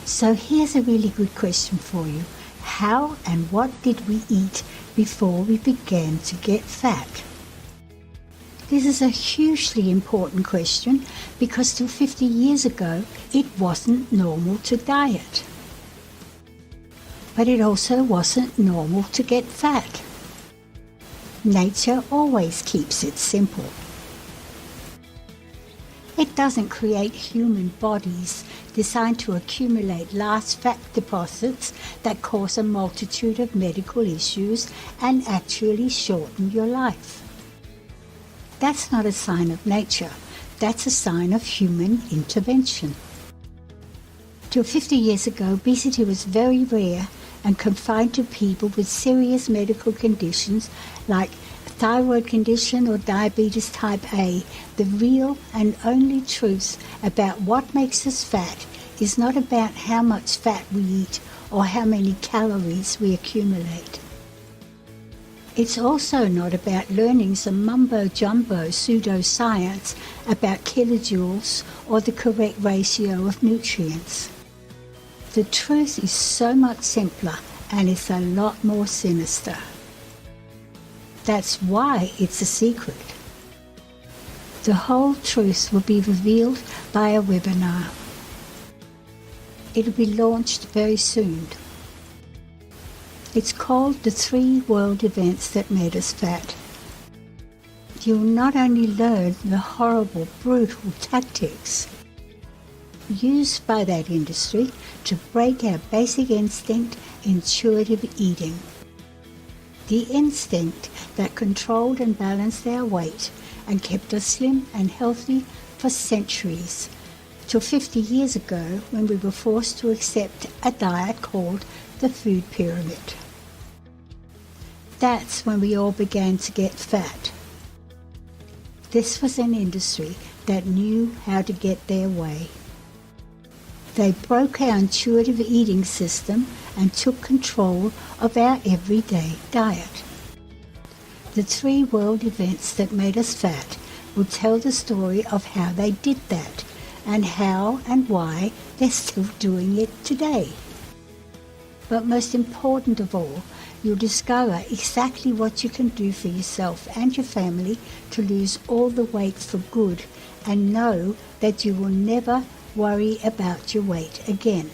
So here's a really good question for you. How and what did we eat before we began to get fat? This is a hugely important question because till 50 years ago, it wasn't normal to diet. But it also wasn't normal to get fat. Nature always keeps it simple. It doesn't create human bodies designed to accumulate large fat deposits that cause a multitude of medical issues and actually shorten your life. That's not a sign of nature. That's a sign of human intervention. Till 50 years ago, obesity was very rare and confined to people with serious medical conditions like thyroid condition or diabetes type A. The real and only truth about what makes us fat is not about how much fat we eat or how many calories we accumulate. It's also not about learning some Mumbo Jumbo pseudo-science about kilojoules or the correct ratio of nutrients. The truth is so much simpler and it's a lot more sinister. That's why it's a secret. The whole truth will be revealed by a webinar. It will be launched very soon. It's called The 3 World Events That Made Us Fat. You'll not only learn the horrible, brutal tactics used by that industry to break our basic instinct, intuitive eating. The instinct that controlled and balanced our weight and kept us slim and healthy for centuries, till 50 years ago when we were forced to accept a diet called the food pyramid. That's when we all began to get fat. This was an industry that knew how to get their way. They broke our intuitive eating system and took control of our everyday diet. The 3 world events that made us fat will tell the story of how they did that and how and why they're still doing it today. But most important of all, you'll discover exactly what you can do for yourself and your family to lose all the weight for good and know that you will never worry about your weight again.